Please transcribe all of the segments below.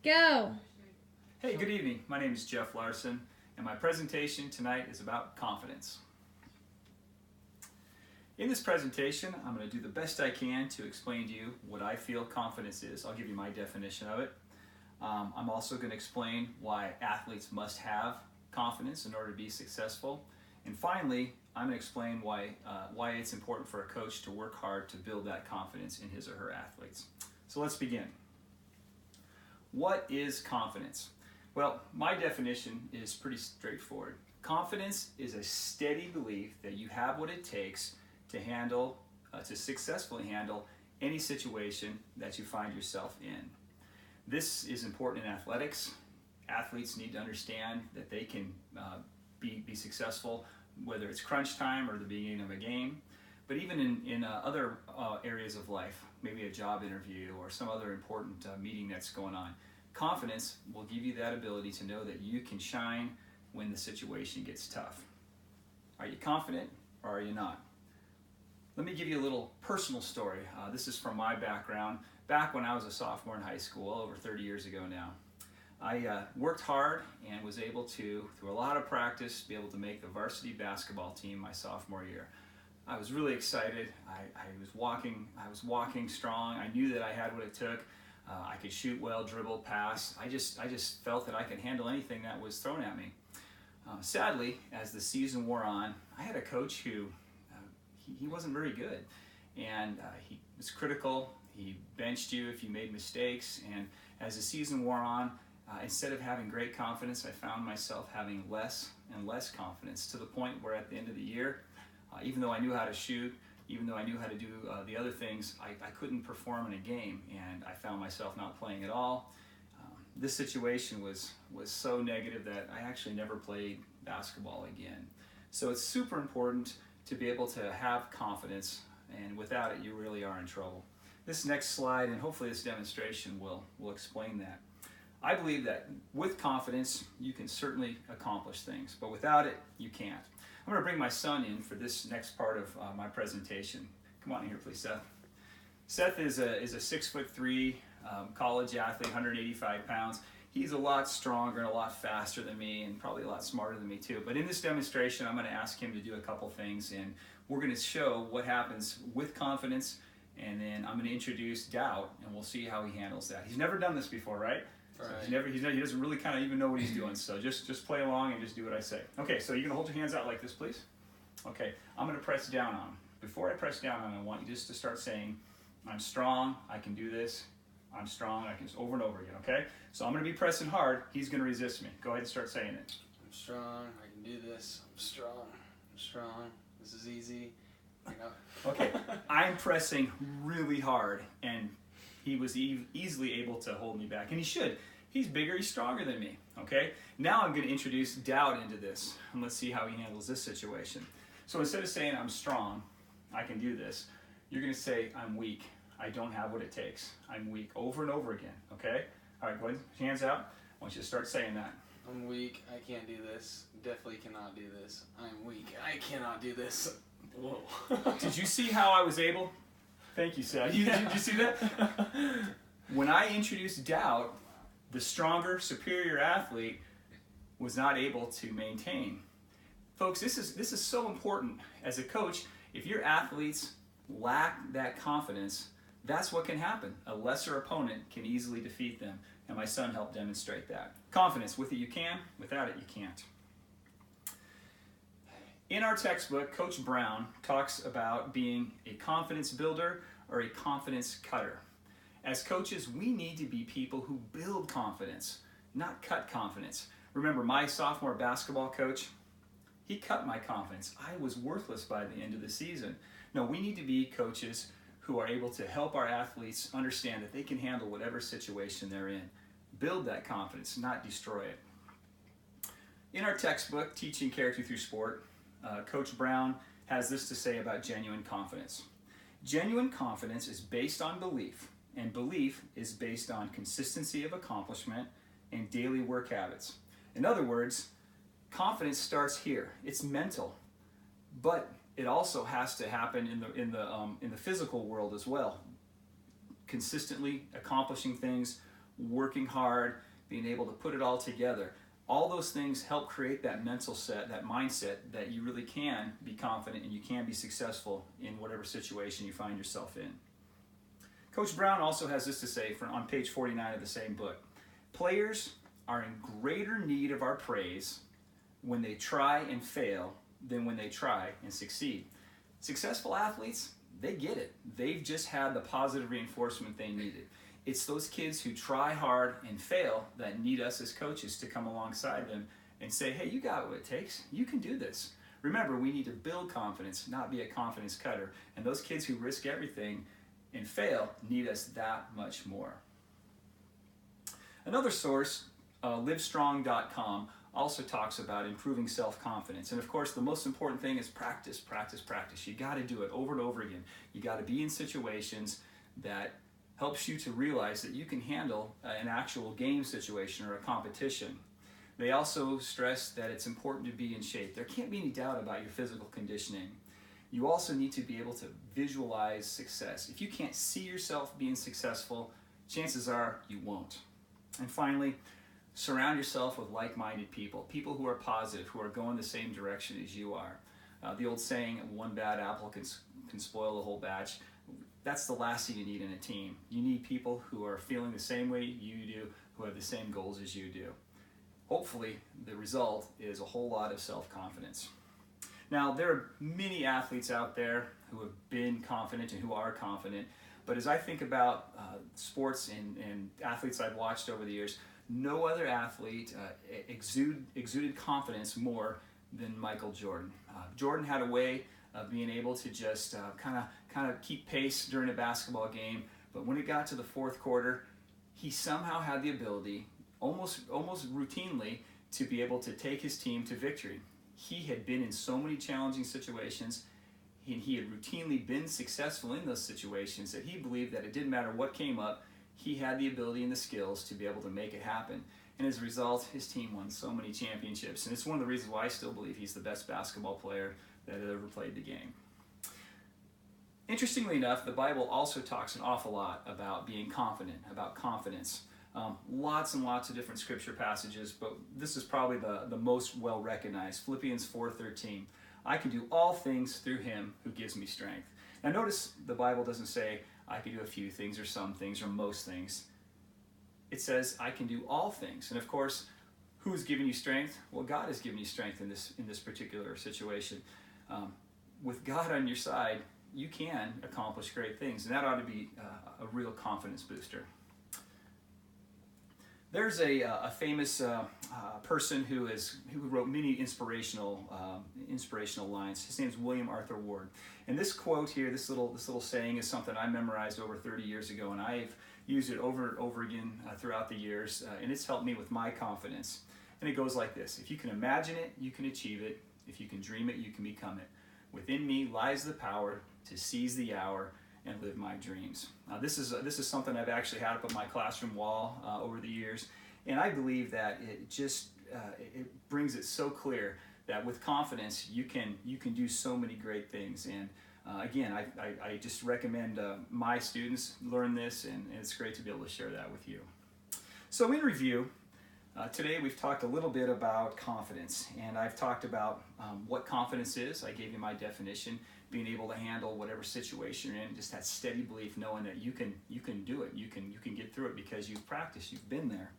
Go! Hey, good evening. My name is Jeff Larson, and my presentation tonight is about confidence. In this presentation, I'm going to do the best I can to explain to you what I feel confidence is. I'll give you my definition of it. I'm also going to explain why athletes must have confidence in order to be successful. And finally, I'm going to explain why it's important for a coach to work hard to build that confidence in his or her athletes. So let's begin. What is confidence? Well, my definition is pretty straightforward. Confidence is a steady belief that you have what it takes to successfully handle any situation that you find yourself in. This is important in athletics. Athletes need to understand that they can be successful, whether it's crunch time or the beginning of a game. But even in other areas of life, maybe a job interview or some other important meeting that's going on, confidence will give you that ability to know that you can shine when the situation gets tough. Are you confident or are you not? Let me give you a little personal story. This is from my background. Back when I was a sophomore in high school, over 30 years ago now, I worked hard and was able to, through a lot of practice, be able to make the varsity basketball team my sophomore year. I was really excited. I was walking strong. I knew that I had what it took. I could shoot well, dribble, pass. I just felt that I could handle anything that was thrown at me. Sadly, as the season wore on, I had a coach who he wasn't very good, and he was critical. He benched you if you made mistakes, and as the season wore on, instead of having great confidence, I found myself having less and less confidence, to the point where at the end of the year, even though I knew how to shoot, even though I knew how to do the other things, I couldn't perform in a game, and I found myself not playing at all. This situation was so negative that I actually never played basketball again. So it's super important to be able to have confidence, and without it, you really are in trouble. This next slide, and hopefully this demonstration will explain that. I believe that with confidence, you can certainly accomplish things, but without it, you can't. I'm going to bring my son in for this next part of my presentation. Come on in here, please, Seth. Seth is a 6'3" college athlete, 185 pounds. He's a lot stronger and a lot faster than me, and probably a lot smarter than me too. But in this demonstration, I'm going to ask him to do a couple things, and we're going to show what happens with confidence, and then I'm going to introduce doubt, and we'll see how he handles that. He's never done this before, right? So he doesn't really kind of even know what he's doing. So just play along and just do what I say. Okay, so you're going to hold your hands out like this, please. Okay, I'm going to press down on him. Before I press down on him, I want you just to start saying, I'm strong, I can do this. I'm strong, I can, over and over again, okay? So I'm going to be pressing hard. He's going to resist me. Go ahead and start saying it. I'm strong, I can do this. I'm strong, this is easy. Okay, I'm pressing really hard, and he was easily able to hold me back, and he should. He's bigger, he's stronger than me, okay? Now I'm going to introduce doubt into this, and let's see how he handles this situation. So instead of saying, I'm strong, I can do this, you're going to say, I'm weak, I don't have what it takes. I'm weak, over and over again, okay? All right, go ahead, hands out. I want you to start saying that. I'm weak, I can't do this. Definitely cannot do this. I'm weak, I cannot do this. Whoa. Did you see how I was able? Thank you, Seth. Did you see that? When I introduced doubt, the stronger, superior athlete was not able to maintain. Folks, this is so important. As a coach, if your athletes lack that confidence, that's what can happen. A lesser opponent can easily defeat them, and my son helped demonstrate that. Confidence, with it you can, without it you can't. In our textbook, Coach Brown talks about being a confidence builder or a confidence cutter. As coaches, we need to be people who build confidence, not cut confidence. Remember, my sophomore basketball coach, he cut my confidence. I was worthless by the end of the season. No, we need to be coaches who are able to help our athletes understand that they can handle whatever situation they're in. Build that confidence, not destroy it. In our textbook, Teaching Character Through Sport, Coach Brown has this to say about genuine confidence. Genuine confidence is based on belief, and belief is based on consistency of accomplishment and daily work habits. In other words, confidence starts here. It's mental, but it also has to happen in the physical world as well. Consistently accomplishing things, working hard, being able to put it all together. All those things help create that mental set, that mindset that you really can be confident and you can be successful in whatever situation you find yourself in. Coach Brown also has this to say on page 49 of the same book. Players are in greater need of our praise when they try and fail than when they try and succeed. Successful athletes, they get it. They've just had the positive reinforcement they needed. It's those kids who try hard and fail that need us as coaches to come alongside them and say, hey, you got what it takes. You can do this. Remember, we need to build confidence, not be a confidence cutter. And those kids who risk everything and fail need us that much more. Another source, livestrong.com, also talks about improving self-confidence. And of course, the most important thing is practice, practice, practice. You got to do it over and over again. You got to be in situations that helps you to realize that you can handle an actual game situation or a competition. They also stress that it's important to be in shape. There can't be any doubt about your physical conditioning. You also need to be able to visualize success. If you can't see yourself being successful, chances are you won't. And finally, surround yourself with like-minded people, people who are positive, who are going the same direction as you are. The old saying, one bad apple can spoil the whole batch. That's the last thing you need in a team. You need people who are feeling the same way you do, who have the same goals as you do. Hopefully, the result is a whole lot of self-confidence. Now, there are many athletes out there who have been confident and who are confident, but as I think about sports and athletes I've watched over the years, no other athlete exuded confidence more than Michael Jordan. Jordan had a way of being able to just kind of keep pace during a basketball game, but when it got to the fourth quarter, he somehow had the ability, almost routinely, to be able to take his team to victory. He had been in so many challenging situations, and he had routinely been successful in those situations that he believed that it didn't matter what came up, he had the ability and the skills to be able to make it happen. And as a result, his team won so many championships. And it's one of the reasons why I still believe he's the best basketball player that had ever played the game. Interestingly enough, the Bible also talks an awful lot about being confident, about confidence. Lots and lots of different scripture passages, but this is probably the most well recognized. Philippians 4:13. I can do all things through him who gives me strength. Now notice the Bible doesn't say I can do a few things or some things or most things. It says I can do all things. And of course, who's given you strength? Well, God has given you strength in this particular situation. With God on your side, you can accomplish great things, and that ought to be a real confidence booster. There's a famous person who wrote many inspirational lines. His name's William Arthur Ward. And this quote here, this little saying, is something I memorized over 30 years ago, and I've used it over and over again throughout the years, and it's helped me with my confidence. And it goes like this: if you can imagine it, you can achieve it. If you can dream it, you can become it. Within me lies the power to seize the hour and live my dreams. This is something I've actually had up on my classroom wall over the years, and I believe that it brings it so clear that with confidence you can do so many great things. And again, I just recommend my students learn this, and it's great to be able to share that with you. So in review, today we've talked a little bit about confidence, and I've talked about what confidence is. I gave you my definition: being able to handle whatever situation you're in, just that steady belief, knowing that you can do it, you can get through it because you've practiced, you've been there.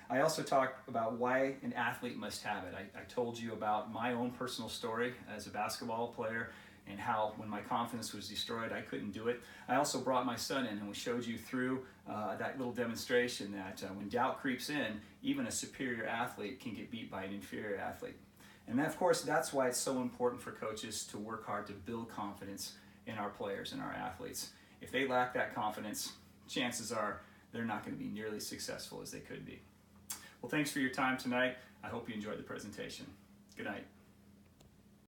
I also talked about why an athlete must have it. I told you about my own personal story as a basketball player and how when my confidence was destroyed, I couldn't do it. I also brought my son in, and we showed you through that little demonstration that when doubt creeps in, even a superior athlete can get beat by an inferior athlete. And then, of course, that's why it's so important for coaches to work hard to build confidence in our players and our athletes. If they lack that confidence, chances are they're not going to be nearly as successful as they could be. Well, thanks for your time tonight. I hope you enjoyed the presentation. Good night.